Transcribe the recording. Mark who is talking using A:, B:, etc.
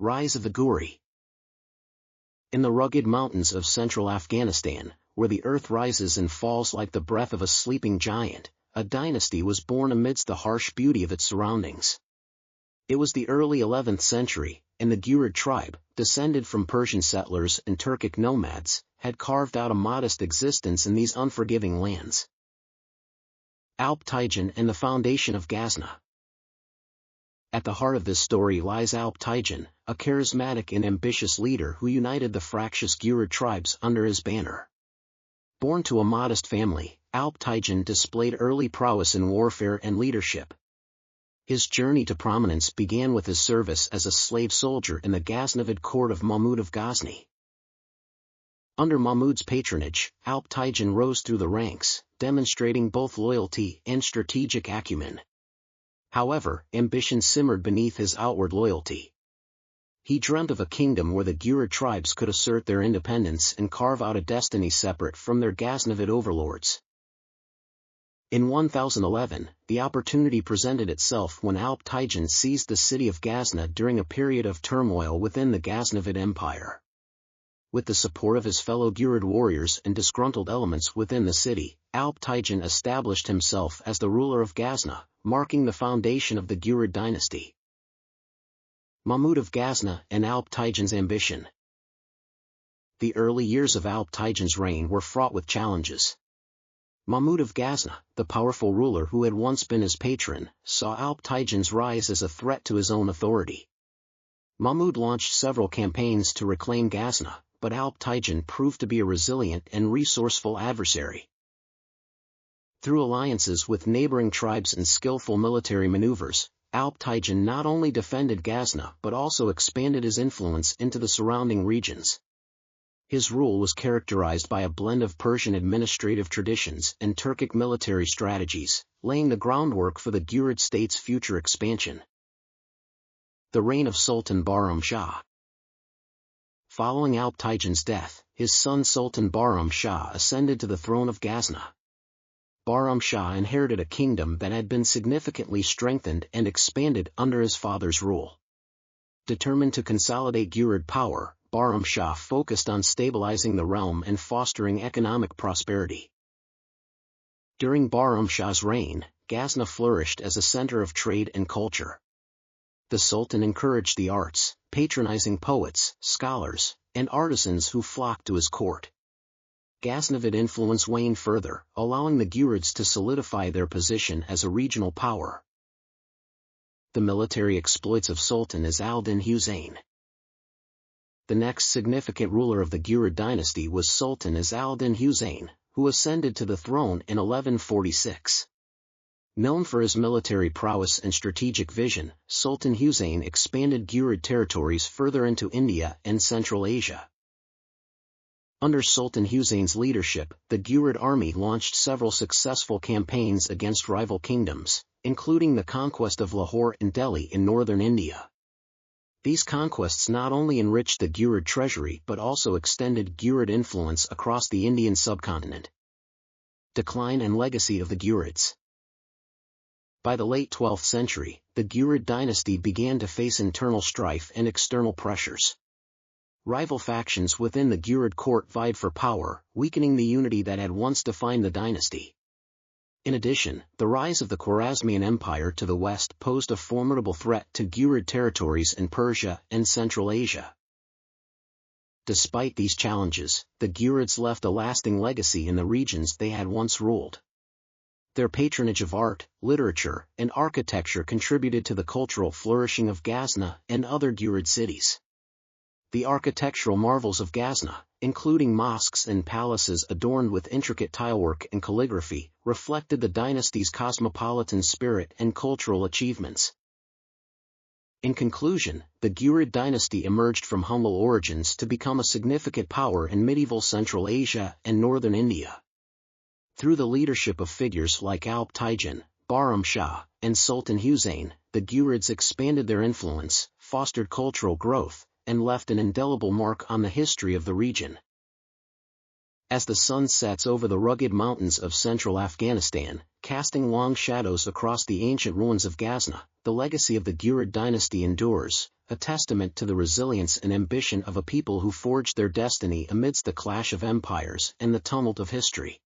A: Rise of the Ghouri. In the rugged mountains of central Afghanistan, where the earth rises and falls like the breath of a sleeping giant, a dynasty was born amidst the harsh beauty of its surroundings. It was the early 11th century, and the Ghouri tribe, descended from Persian settlers and Turkic nomads, had carved out a modest existence in these unforgiving lands. Alp-Taijan and the foundation of Ghazna. At the heart of this story lies Alp-Taijan, a charismatic and ambitious leader who united the fractious Ghouri tribes under his banner. Born to a modest family, Alp-Taijan displayed early prowess in warfare and leadership. His journey to prominence began with his service as a slave soldier in the Ghaznavid court of Mahmud of Ghazni. Under Mahmud's patronage, Alp-Taijan rose through the ranks, demonstrating both loyalty and strategic acumen. However, ambition simmered beneath his outward loyalty. He dreamt of a kingdom where the Ghouri tribes could assert their independence and carve out a destiny separate from their Ghaznavid overlords. In 1011, the opportunity presented itself when Alp-Taijan seized the city of Ghazna during a period of turmoil within the Ghaznavid Empire. With the support of his fellow Ghurid warriors and disgruntled elements within the city, Alp-Taijan established himself as the ruler of Ghazna, marking the foundation of the Ghouri Dynasty. Mahmud of Ghazna and Alp-Taijan's ambition. The early years of Alp-Taijan's reign were fraught with challenges. Mahmud of Ghazna, the powerful ruler who had once been his patron, saw Alp-Taijan's rise as a threat to his own authority. Mahmud launched several campaigns to reclaim Ghazna, but Alp-Taijan proved to be a resilient and resourceful adversary. Through alliances with neighboring tribes and skillful military maneuvers, Alp-Taijan not only defended Ghazna but also expanded his influence into the surrounding regions. His rule was characterized by a blend of Persian administrative traditions and Turkic military strategies, laying the groundwork for the Ghurid state's future expansion. The reign of Sultan Baram Shah. Following Alp-Taijan's death, his son Sultan Baram Shah ascended to the throne of Ghazna. Baram Shah inherited a kingdom that had been significantly strengthened and expanded under his father's rule. Determined to consolidate Ghurid power, Baram Shah focused on stabilizing the realm and fostering economic prosperity. During Baram Shah's reign, Ghazna flourished as a center of trade and culture. The Sultan encouraged the arts, patronizing poets, scholars, and artisans who flocked to his court. Ghaznavid influence waned further, allowing the Ghurids to solidify their position as a regional power. The military exploits of Sultan Izz al-Din Husayn. The next significant ruler of the Ghouri dynasty was Sultan Izz al-Din Husayn, who ascended to the throne in 1146. Known for his military prowess and strategic vision, Sultan Husayn expanded Ghurid territories further into India and Central Asia. Under Sultan Husayn's leadership, the Ghurid army launched several successful campaigns against rival kingdoms, including the conquest of Lahore and Delhi in northern India. These conquests not only enriched the Ghurid treasury but also extended Ghurid influence across the Indian subcontinent. Decline and legacy of the Ghurids. By the late 12th century, the Ghurid dynasty began to face internal strife and external pressures. Rival factions within the Ghurid court vied for power, weakening the unity that had once defined the dynasty. In addition, the rise of the Khwarezmian Empire to the west posed a formidable threat to Ghurid territories in Persia and Central Asia. Despite these challenges, the Ghurids left a lasting legacy in the regions they had once ruled. Their patronage of art, literature, and architecture contributed to the cultural flourishing of Ghazna and other Ghurid cities. The architectural marvels of Ghazna, including mosques and palaces adorned with intricate tilework and calligraphy, reflected the dynasty's cosmopolitan spirit and cultural achievements. In conclusion, the Ghurid dynasty emerged from humble origins to become a significant power in medieval Central Asia and northern India. Through the leadership of figures like Alp-Taijan, Baram Shah, and Sultan Husayn, the Ghurids expanded their influence, fostered cultural growth, and left an indelible mark on the history of the region. As the sun sets over the rugged mountains of central Afghanistan, casting long shadows across the ancient ruins of Ghazna, the legacy of the Ghurid dynasty endures, a testament to the resilience and ambition of a people who forged their destiny amidst the clash of empires and the tumult of history.